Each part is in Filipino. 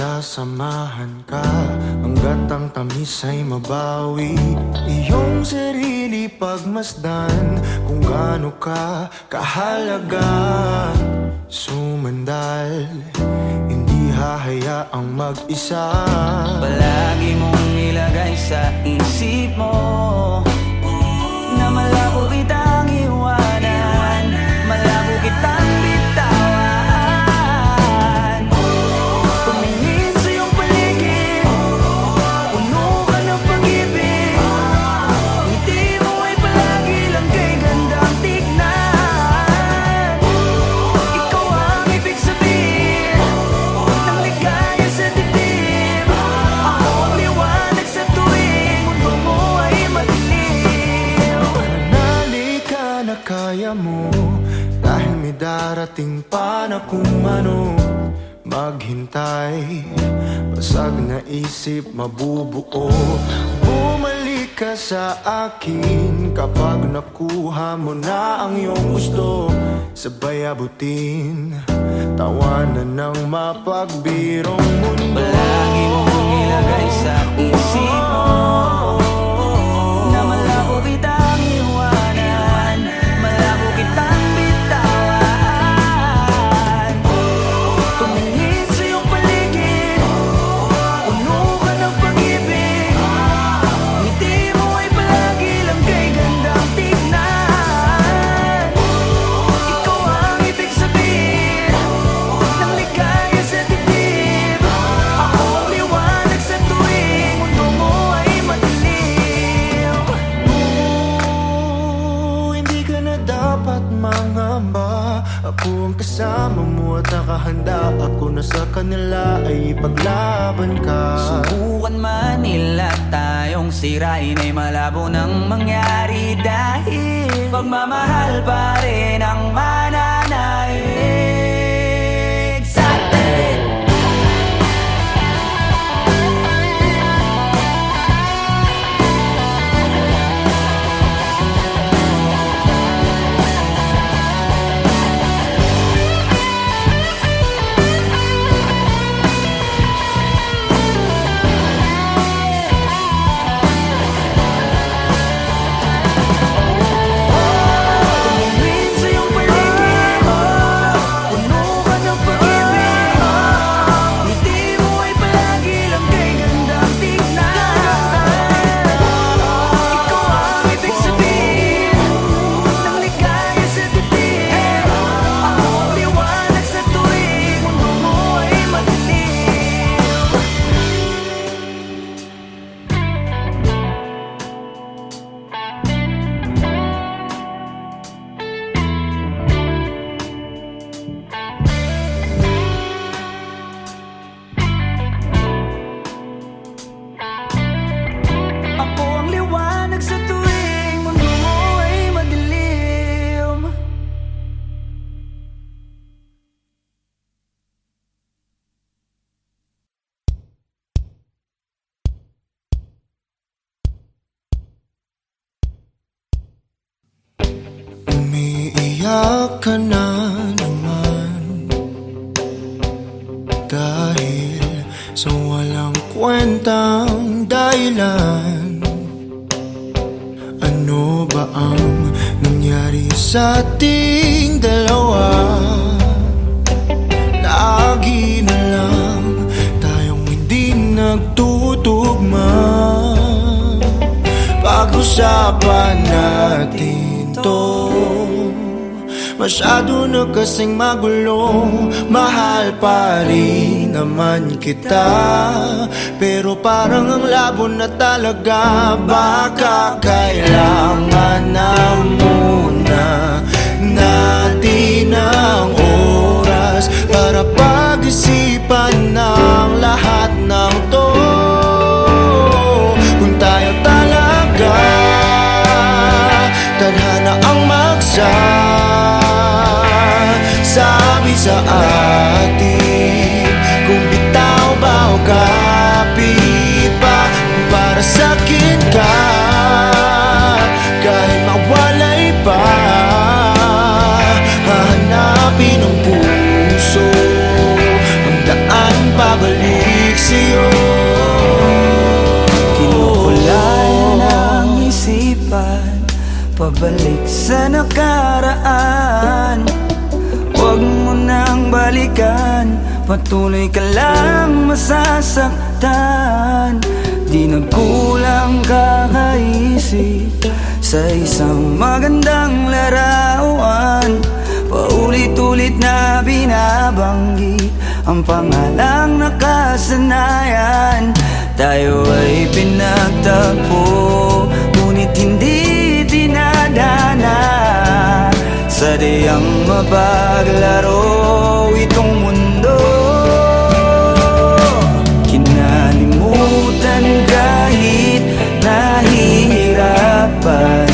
Pagsasamahan ka hanggat ang tamis ay mabawi. Iyong sarili pagmasdan kung gaano ka kahalaga. Sumandal, hindi hahayaang mag-isa. Palagi mong ilagay sa isip mo na malabo kitang iwanan, malabo kitang bitawan. Tumingin sa iyong paligid, puno ka ng pag-ibig. Ngiti mo ay palagi lang kay gandang tignan. Ikaw ang ibig sabihin ng ligaya sa dibdib. Ako ang liwanag sa tuwing mundo mo ay madilim. Manali ka na kaya mo, dahil may darating pa na kung ano. Maghintay, basag na isip mabubuo. Bumalik ka sa akin kapag nakuha mo na ang iyong gusto. Sabay abutin, tawanan ng mapagbirong mundo. Palagi mong ilagay sa isip mo na malabo kitang iwanan, malabo kitang bitawan. Tumingin sa iyong paligid, puno ka ng pag-ibig. Ngiti mo ay palagi lang kay gandang tignan. Ikaw ang ibig sabihin ng ligaya sa dibdib. Ako ang liwanag sa tuwing mundo mo ay madilim. Hindi ka na dapat mangamba. Ako ang kasama mo at nakahanda. Ako na sa kanila ay ipaglaban ka. Subukan man nila tayong sirain ay malabo nang mangyari, dahil pagmamahal pa rin ang mananaig sa atin. Tumingin sa iyong paligid, puno ka ng pag-ibig. Ngiti mo ay palagi lang kay gandang tignan. Ikaw ang ibig sabihin ng ligaya sa dibdib. Ako ang liwanag sa tuwing mundo mo ay madilim. Ako ang liwanag sa tuwing mundo mo ay madilim. Umiiyak ka na naman dahil sa walang kwentang dahilan. Ano ba ang nangyari sa ating dalawa? Lagi na lang tayong hindi nagtutugma. Pag-usapan natin to, masyado na kasing magulo. Mahal pa rin naman kita, pero parang ang labo na talaga. Baka kailangan na muna natin ang oras para pag-isipan ng lahat ng to. Kung tayo talaga tadhana ang sabi sa atin, kung bitaw ba o kapit pa. Para sa'kin ka, kahit mawalay pa, hahanapin ang puso ang daan pabalik sa nakaraan. Huwag mo nang balikan, patuloy ka lang masasaktan. Di nagkulang kakaisip sa isang magandang larawan. Paulit-ulit na binabanggit ang pangalang nakasanayan. Tayo ay pinagtagpo, ngunit hindi dinadana. Sadyang mapaglaro itong mundo. Kinalimutan kahit nahihirapan,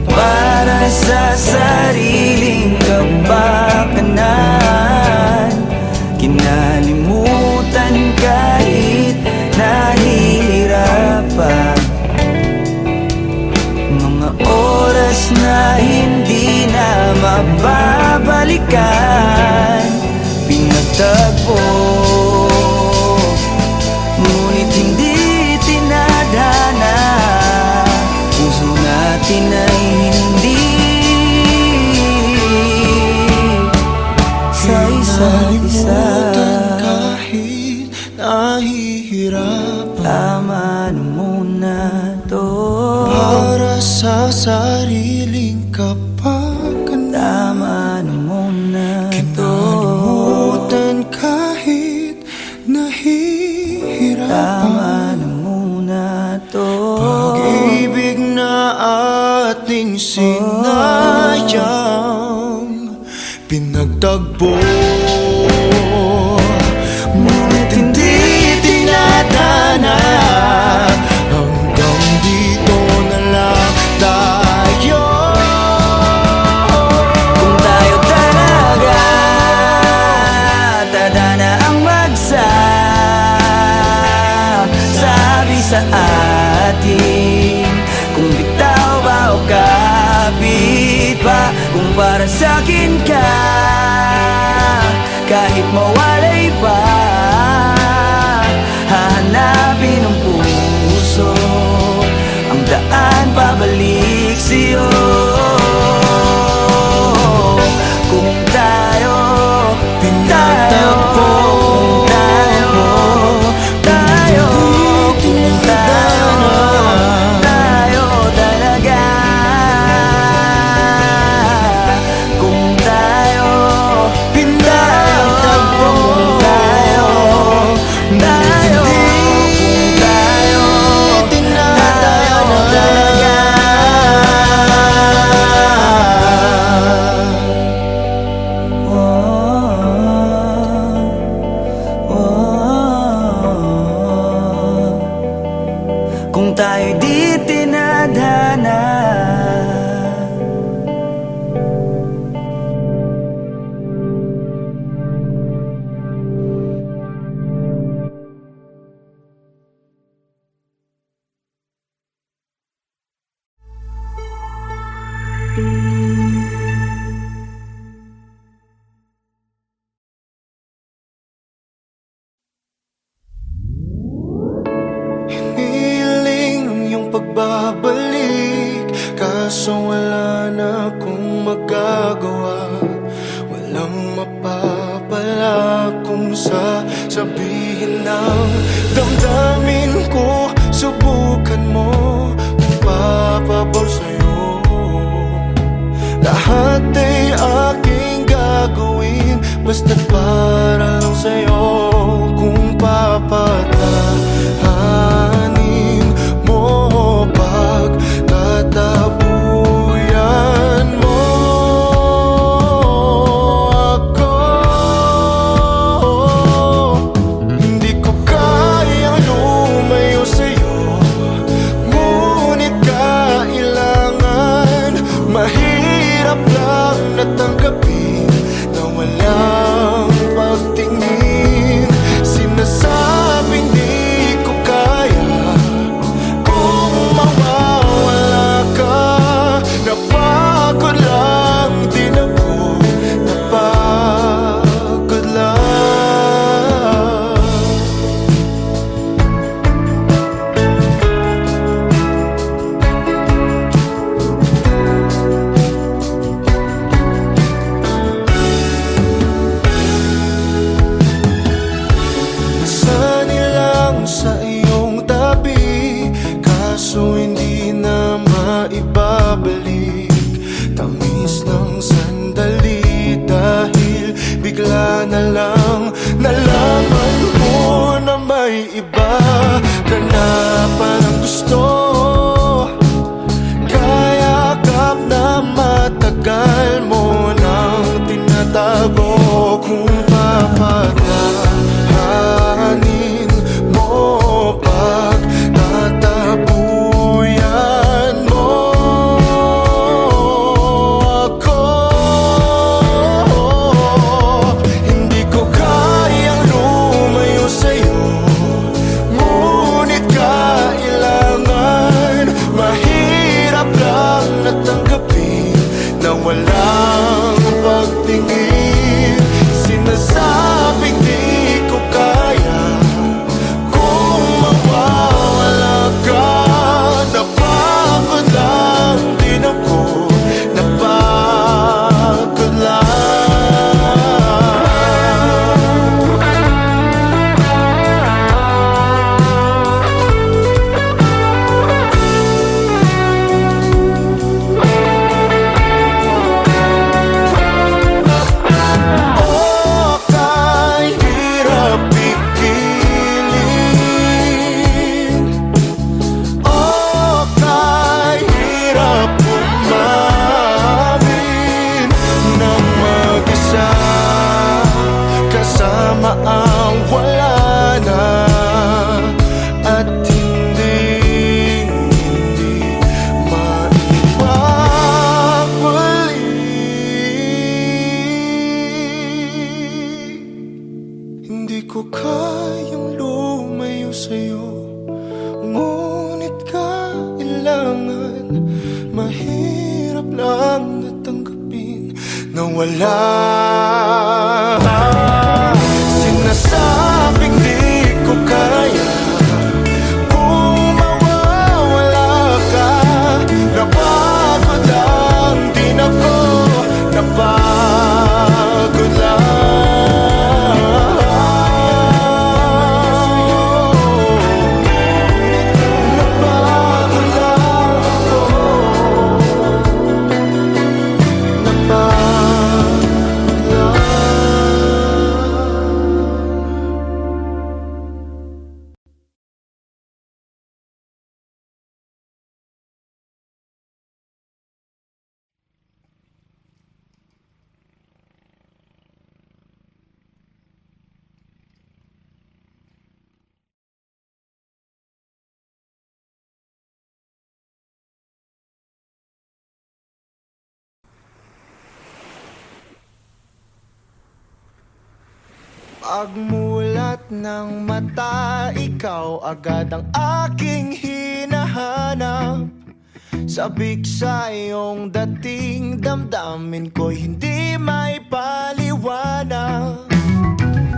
para sa sariling kapakanan. Kinalimutan kahit nahihirapan, mga oras na hindi na mababalikan. Pinagtagpo, ngunit hindi tinadhana. Puso natin ay hindi sa isa't isa. Kahit nahihirapan, Tama na muna to. para sa sariling kapakanan. Tama na muna to. Kinalimutan kahit nahihirapan. Tama na muna to. Pag-ibig na ating sinayang, pinagtagpo, ngunit hindi tinadhana. Hanggang dito na lang tayo. Kung tayo talaga tadhana ang magsasabi sa atin, kung bitaw ba o kapit pa. Kung para sa'kin ka, kahit mawalay pa, hahanapin ng puso ang daan pabalik sa'yo. Kung tayo Pinagtagpo, tayo talaga. Kung tayo pinagtagpo, tayo talaga. Kung tayo di tinadhana. Hiniling ang iyong pagbabalik, kaso wala na akong magagawa. Walang mapapala kung sasabihin ng damdamin ko. Subukan mo kung papabor sa'yo. Lahat ay aking gagawin, basta't para lang sa'yo. Kung papatahanin mo, pagtatabuyan mo ako, hindi ko kayang lumayo sa'yo. Ngunit kailangan, mahirap lang natanggapin na walang pagtingin. tama ang wala na. At hindi maibabalik. Hindi ko kayang lumayo sa'yo, ngunit kailangan. Mahirap lang natanggapin na wala. Sinasabing di ko kaya kung mawawala ka. Napagod lang din ako, napagod lang. Napagod lang ako, napagod lang. Pagmulat ng mata, ikaw agad ang aking hinahanap. Sabik sa iyong dating, damdamin ko'y hindi may paliwanag.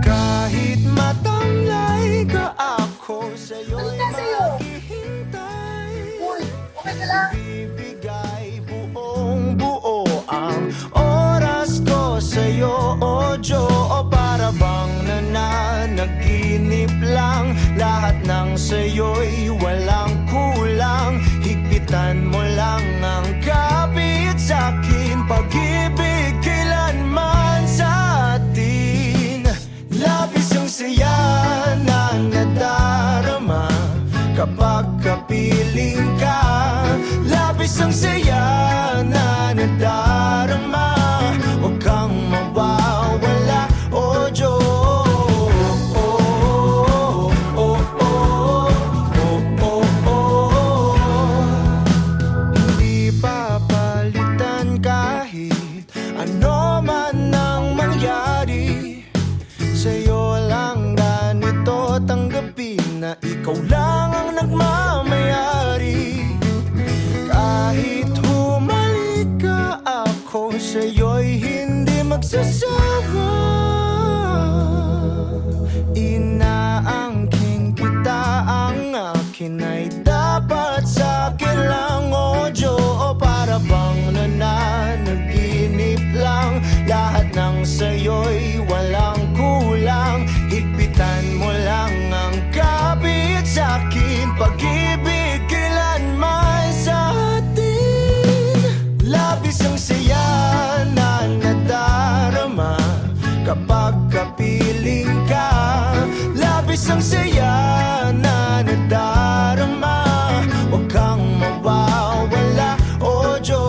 Kahit matamlay ka, ako sa'yo'y maghihintay. Okay ka lang? Ibigay buong buo ang oras ko sa'yo, o Diyo. O para bang nananaginip lang, lahat ng sa'yo'y walang kulang. Higpitan mo lang ang kapit sa'kin, pag-ibig kailanman sa atin. Labis ang saya na nadarama kapag kapiling ka. Labis ang saya na nadarama, huwag kang mawawala, o Diyos. Hindi papalitan kahit ano man ang mangyari. Sa'yo lang ganito tanggapin na ikaw lang ang nagmamayari. Kahit humalik ka, ako sa'yo'y hindi magsasawa. Inaangkin kita, ang akin ay dapat sa'kin lang, o Diyo. O para bang nananaginip lang, lahat ng sa'yo'y walang kulang. Higpitan mo lang ang kapit sa'kin, pag-ibig kailanman sa atin. Labis ang saya na nadarama kapag kapiling ka. Labis ang saya na nadarama, huwag kang mawawala, o Diyos.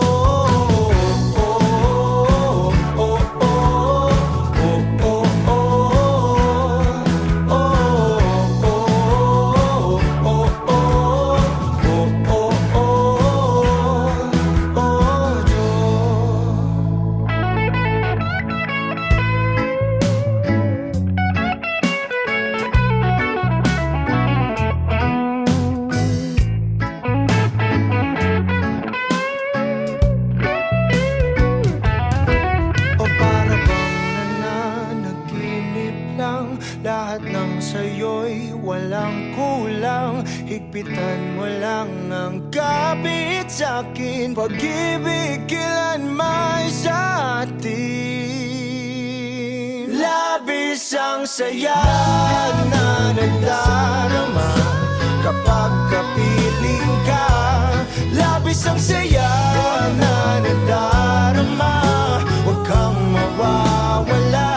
O para bang nananaginip lang, lahat ng sa'yo'y walang kulang. Higpitan mo lang ang kapit sa'kin, pag-ibig kailanman sa atin. Labis ang saya na nagdarama kapag kapiling ka. Labis ang saya na nadarama, huwag kang mawawala.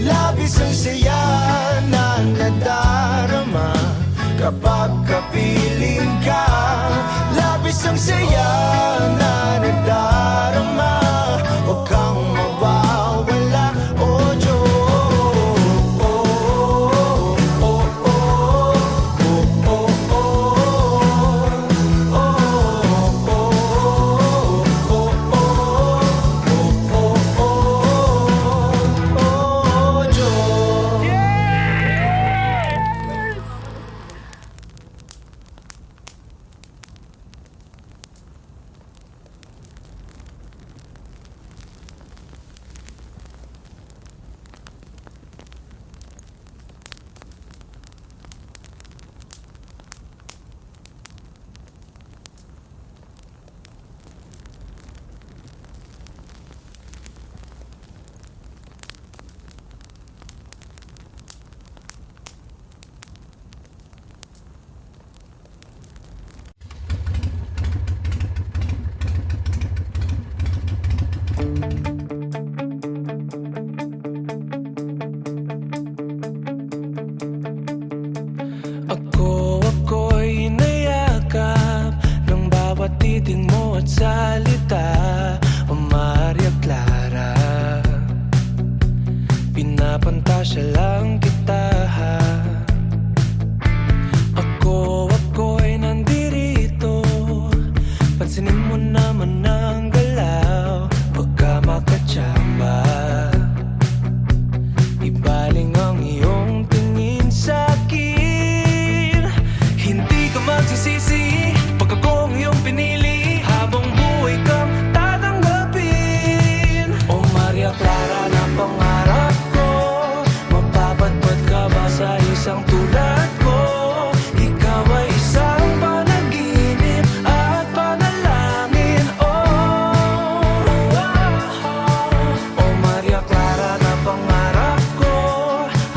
Labis ang saya na nadarama kapag kapiling ka. Labis ang saya na nadarama, huwag kang mawawala, o Diyos. lang kita ha. Ako'y nandirito. Pansinin mo naman ang galaw pagka makatsamba. Ibaling ang iyong tingin sa'kin. Hindi ka magsisisi pag ako ang iyong pinili. Habang buhay kang tatanggapin. O Maria Clara na pangarap ko, mapapadpad ka ba sa isang tulad ko? Ikaw ay isang panaginip at panalangin. O Maria Clara na pangarap ko,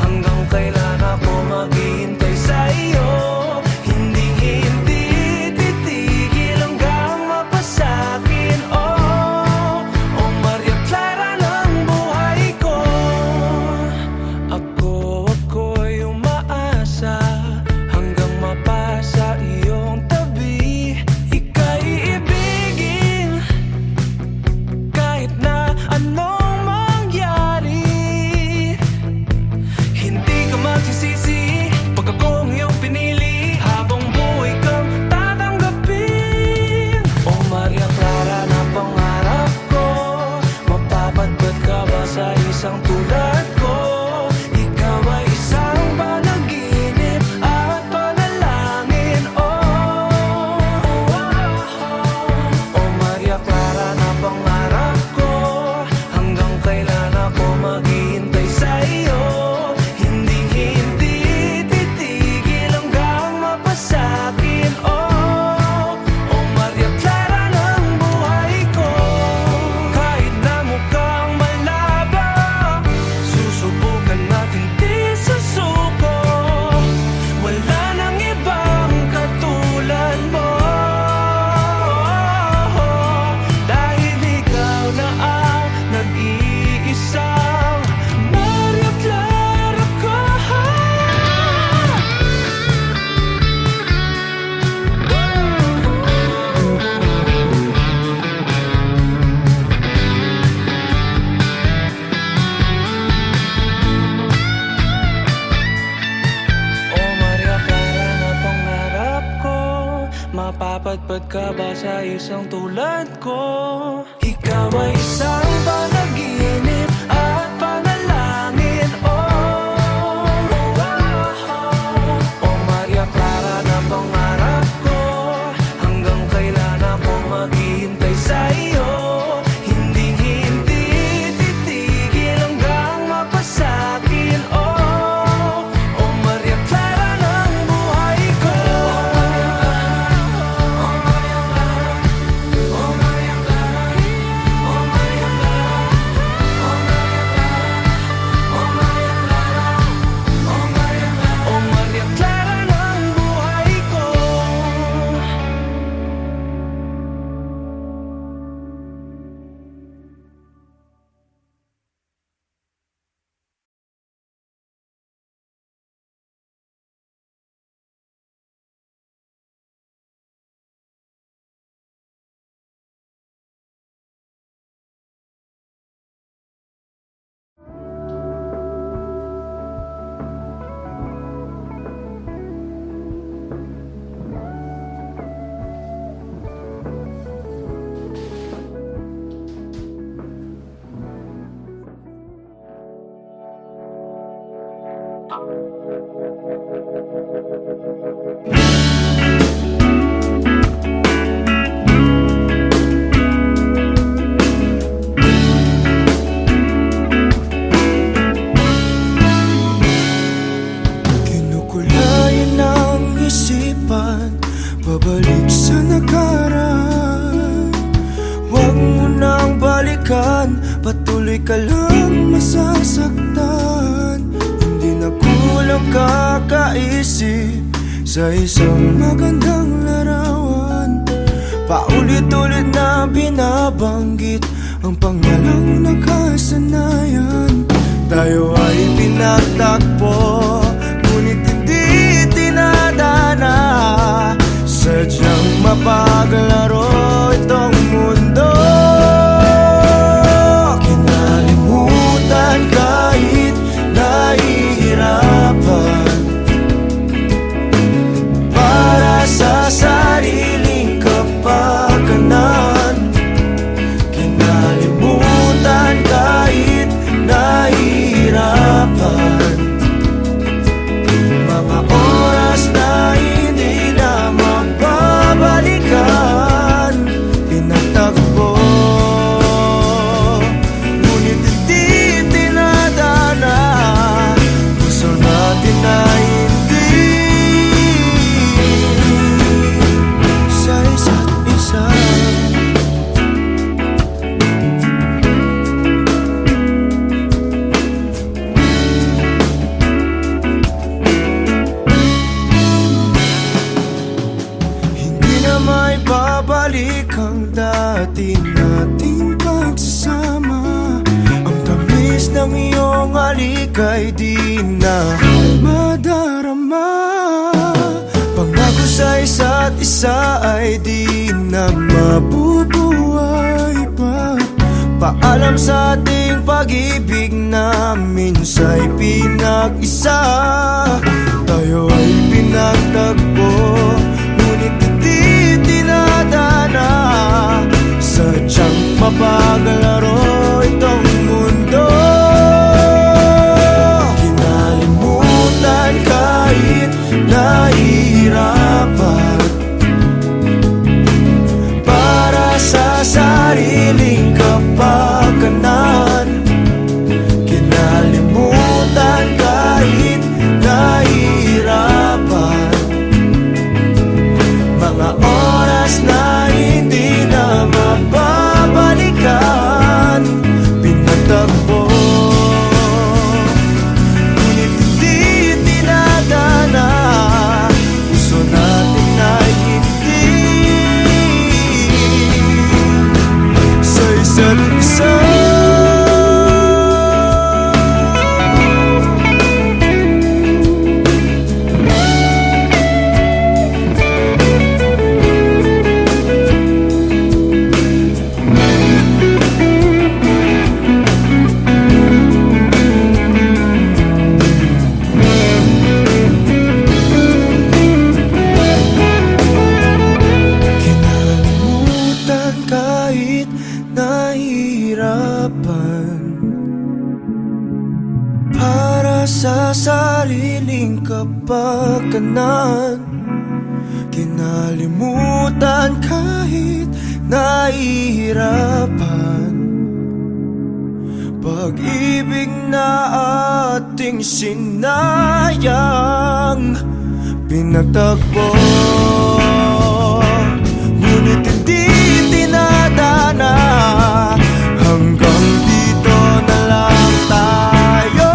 hanggang kailan ako maghihintay sa iyo. Hindi titigil hanggang mapasakin. O Maria Clara ng buhay ko. Ako'y umaasa hanggang mapasa iyong tabi. Ika'y iibigin kahit na anong mangyari. Hindi ka magsisisi pag ako ang iyong pinili. Habang buhay kang tatanggapin. O Maria Clara na pangarap ko, mapapadpad ka ba sa isang tulad ko? Ikaw ay isang panaginip at panalangin. O Maria Clara na pangarap ko, hanggang kailan ako maghihintay sa iyo. Hindi titigil hanggang mapasakin. O Maria Clara ng buhay ko. Kahit na mukhang malabo, susubukan natin di susuko. Wala nang ibang katulad mo. Dahil ikaw na ang nag-iisang Maria Clara ko. O Maria Clara na pangarap ko, mapapadpad ka ba sa isang tulad ko? Ikaw ay isang panaginip at panalangin. O Maria Clara na pangarap ko, hanggang kailan ako maghihintay sa iyo. Hindi titigil hanggang mapasakin. O Maria Clara ng buhay ko. O Maria Clara, O Maria Clara, O Maria Clara, O Maria Clara, O Maria Clara, O Maria Clara, O Maria Clara ng buhay ko. Kinukulayan ang isipan, pabalik sa nakaraan. Huwag mo nang balikan, patuloy ka lang masasaktan. Hindi na kulang kakaisip sa isang magandang larawan. Paulit-ulit na binabanggit ang pangalang nakasanayan. Tayo ay pinagtagpo, ngunit hindi tinadana. Sadyang mapaglaro itong mundo. Kinalimutan kahit naiiyak. ay di na madarama. Pangako sa isa't isa ay di na mabubuhay pa. Paalam sa ating pag-ibig na minsa'y pinag-isa. Tayo ay pinagtagpo, ngunit hindi dinadana. Sadyang mapaglaro itong mundo. Kinalimutan kahit nahihirapan, para sa sariling kapakanan. Kinalimutan kahit nahihirapan, mga oras na hindi na mababalikan. Pinagtagpo, ngunit hindi dinadana. Puso natin ay hindi sa isa't isa. Kinalimutan kahit nahihirapan, para sa sariling kapakanan. Kinalimutan kahit nahihirapan, pag-ibig na ating sinayang. Pinagtagpo, ngunit hindi dinadana. Hanggang dito na lang tayo.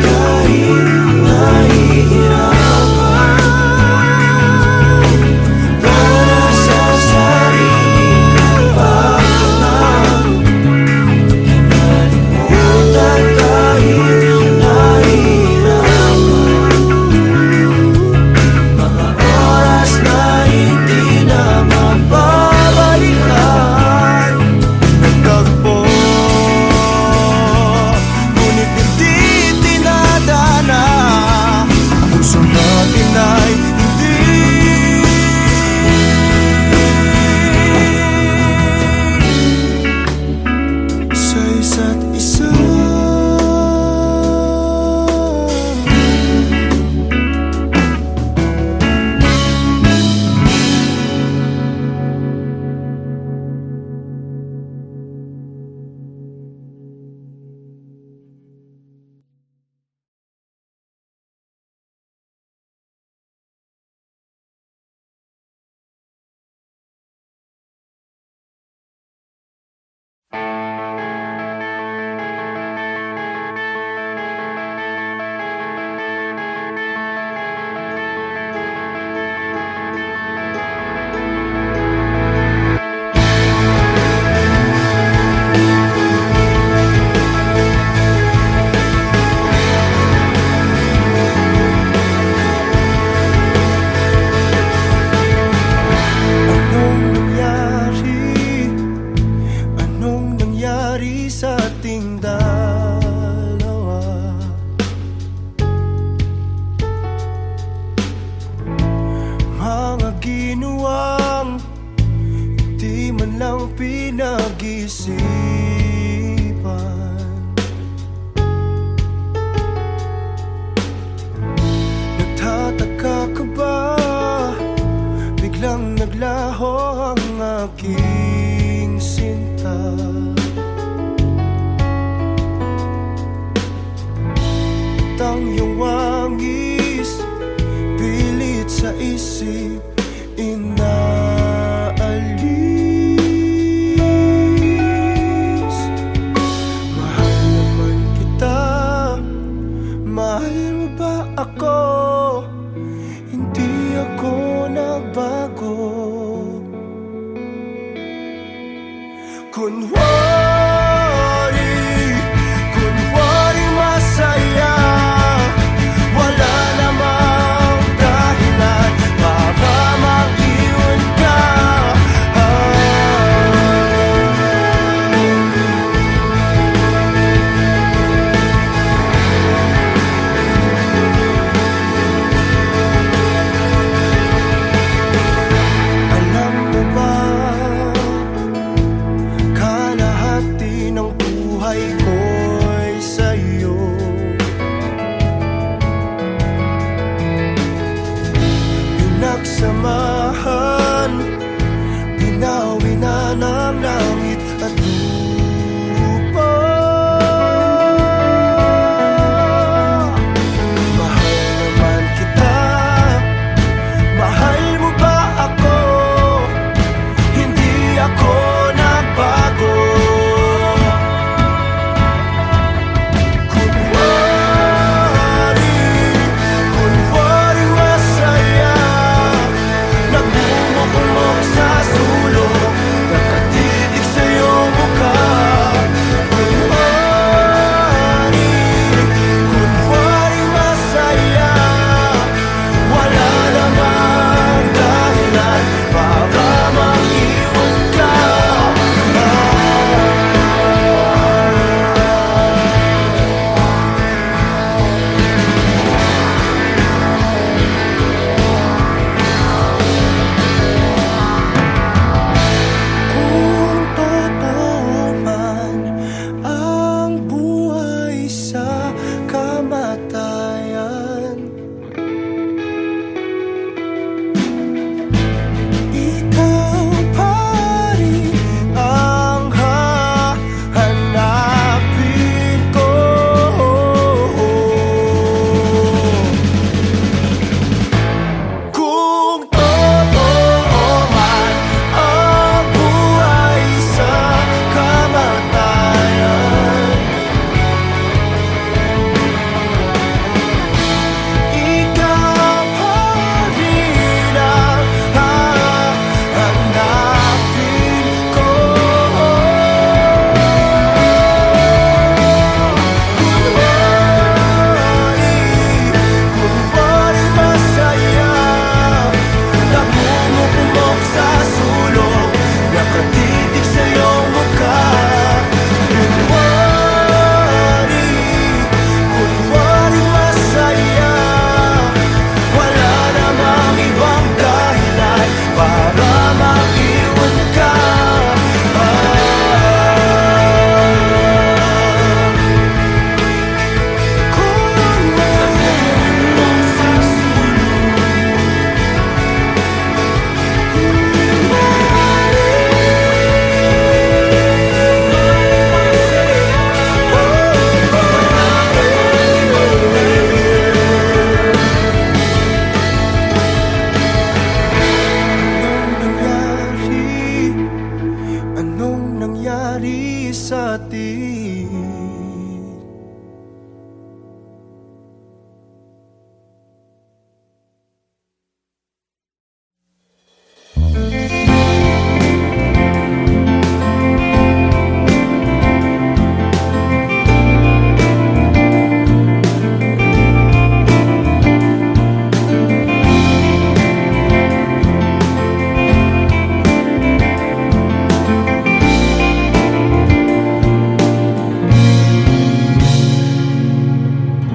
Kahit nahihirapan, para sa sariling kapakanan. Kinalimutan kahit nahihirapan, mga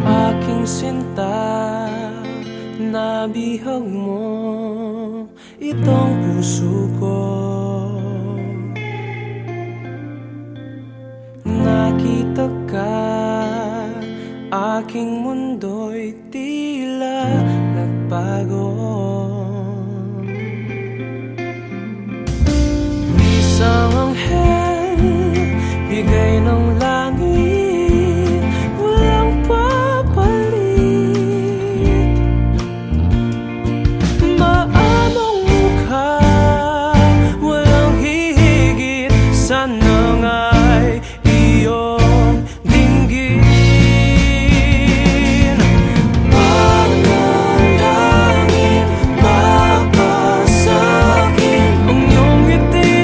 Aking sinta, nabihag mo itong puso ko. Nakita ka, aking mundo'y tila nagbago. Isang anghel, bigay ng langit, walang papalit. Maamong mukha, walang hihigit, sana nga'y iyong dinggin. Panalangin, mapasakit ang iyong ngiti,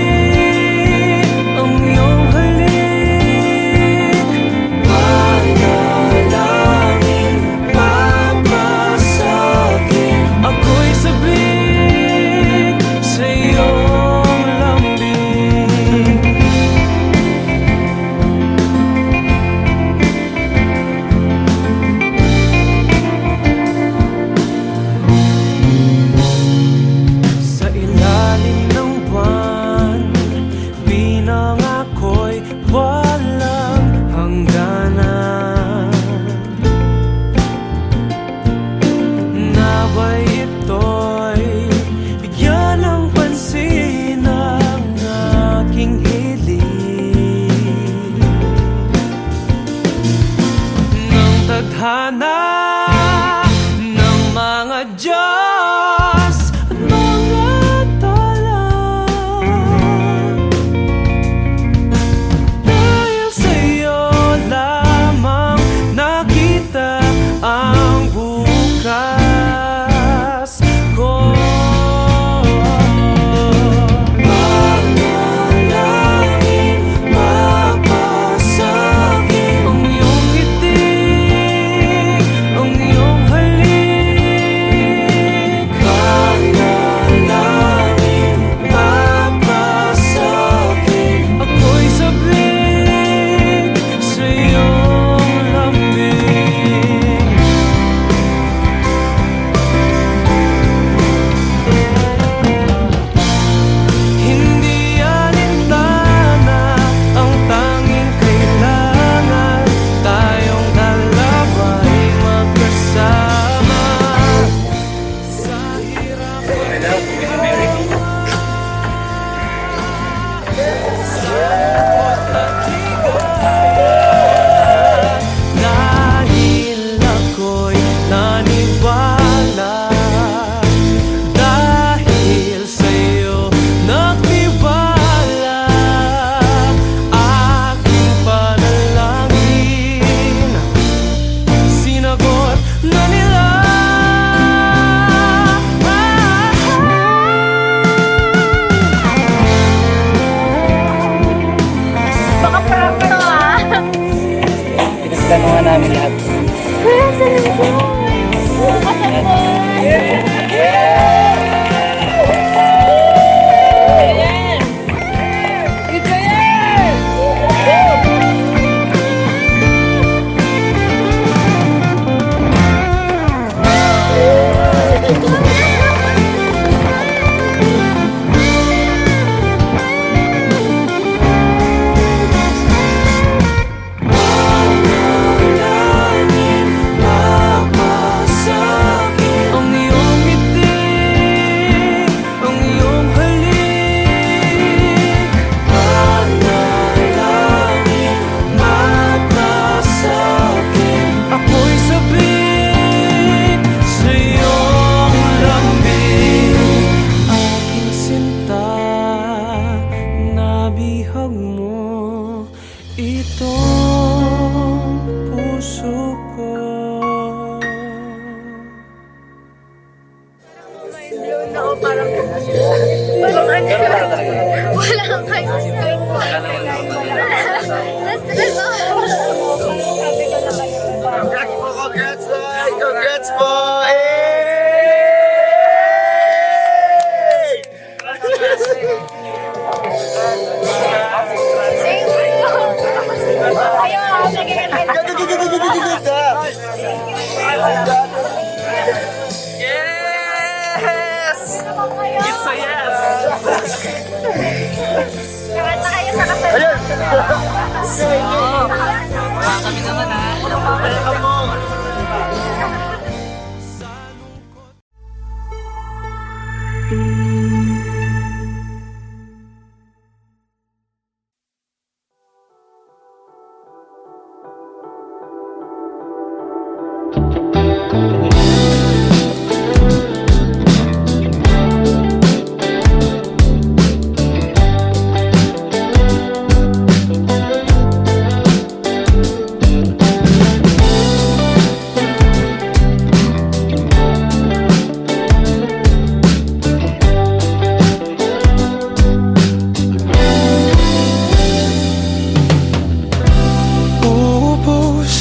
ang iyong halik. Panalangin, mapasakit, ako'y sabik sa iyong lambing. Sa ilalim ng buwan, pinangako'y walang hangganan. Naway ito'y bigyan ng pansin ang aking hiling ng tadhana ng mga Diyos at mga tala. Dahil sa'yo lamang nakita ang bukas ko. Panalangin, mapasakit ang iyong ngiti, ang iyong halik. Panalangin, mapasakit, ako'y sabik sa iyong lambing. Hindi alintana ang tanging kailangan, tayong dalawa'y magkasama sa hirap at dahil ako'y naniwala, dahil sa'yo nagtiwala, aking panalangin sinagot na nila. Baka prank to ah. Pinagtanungan namin lahat. Kuya, salamat po. Bukasan po. Panalangin, mapasakit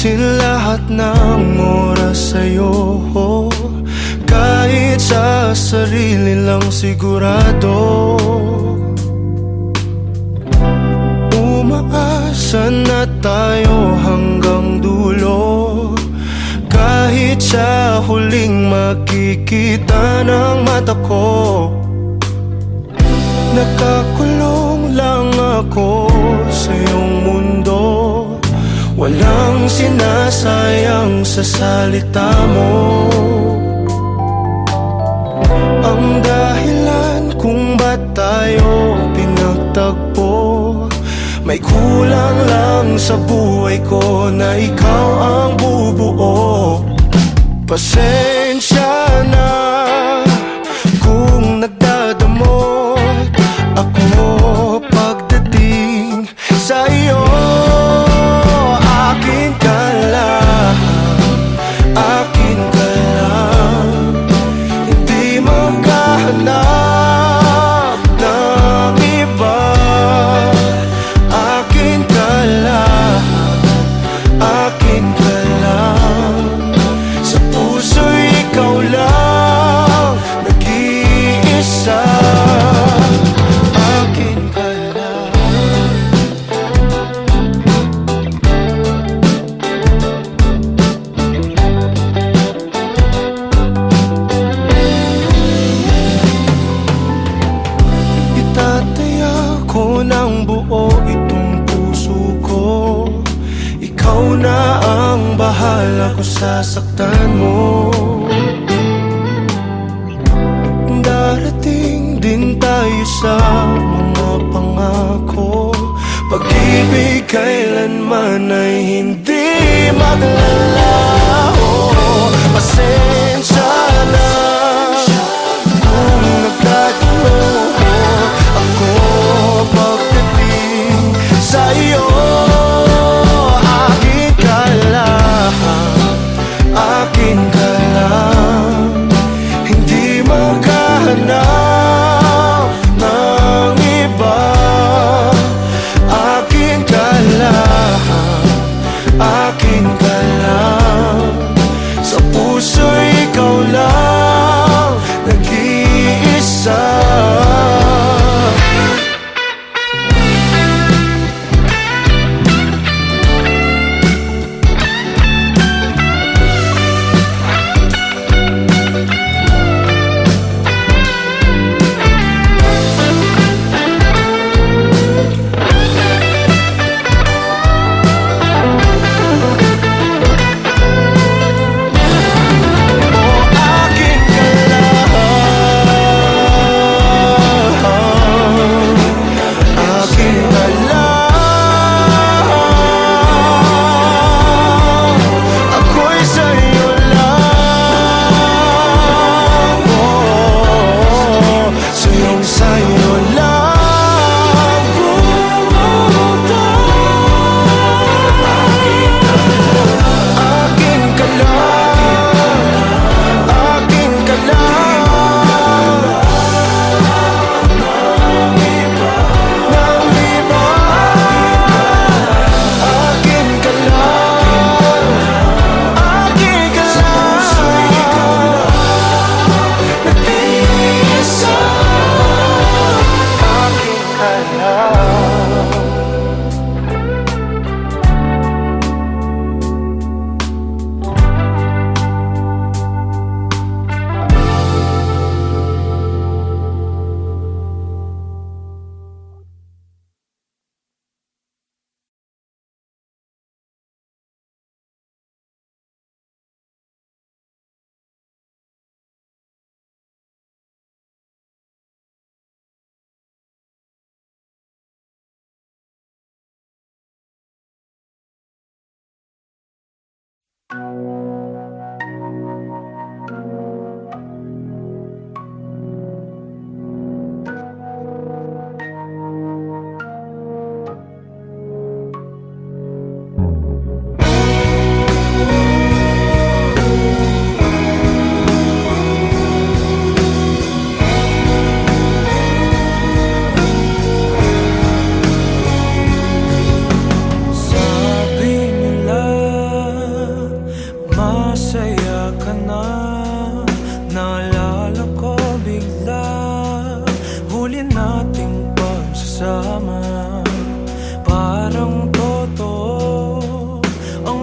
Tubusin lahat ng oras sa'yo, kahit sa sarili lang sigurado. Umaasa na tayo hanggang dulo, kahit sa huling makikita ng mata ko. Nakakulong lang ako sa iyong mundo, walang sinasayang sa salita mo. Ang dahilan kung ba't tayo pinagtagpo, may kulang lang sa buhay ko na ikaw ang bubuo. Pasensya na kung nagdadamot ako pagdating sa iyo. Akin ka lang, akin ka lang, hindi maghahanap ng iba. Akin ka lang, akin ka lang, sa puso'y ikaw lang nag-iisa. Akin ka lang. Itataya ko ng buo itong puso ko, ikaw na ang bahala kung sasaktan mo. Darating din tayo sa mga pangako, pag-ibig kailanman ay hindi maglalaho. Pasensya na kung nagkatalo ako pagdating sa iyo. Akin ka lang, akin ka lang, hindi maghahanap ng iba. Akin ka lang, akin ka lang, sa puso'y ikaw lang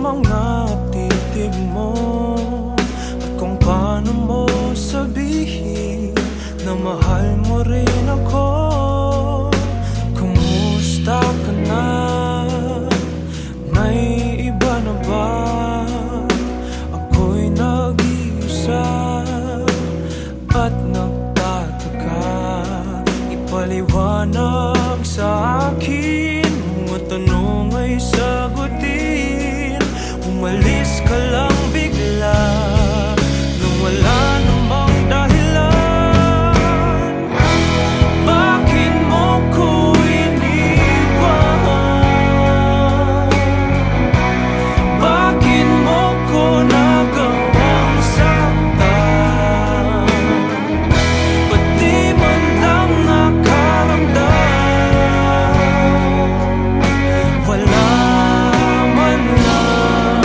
mga titig mo at kung paano mo sabihin na mahal mo rin ako. Kumusta ka na? May iba na ba? Ako'y nag-iisa at nagtataka. Ipaliwanag sa akin, mga tanong ay sagutin. Umalis ka lang bigla nung wala namang dahilan. Bakit mo ko iniwan? Bakit mo ko nagawang saktan? Ba't di man lang nakaramdam? Wala man lang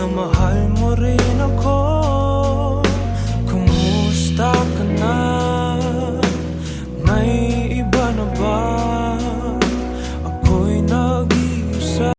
na mahal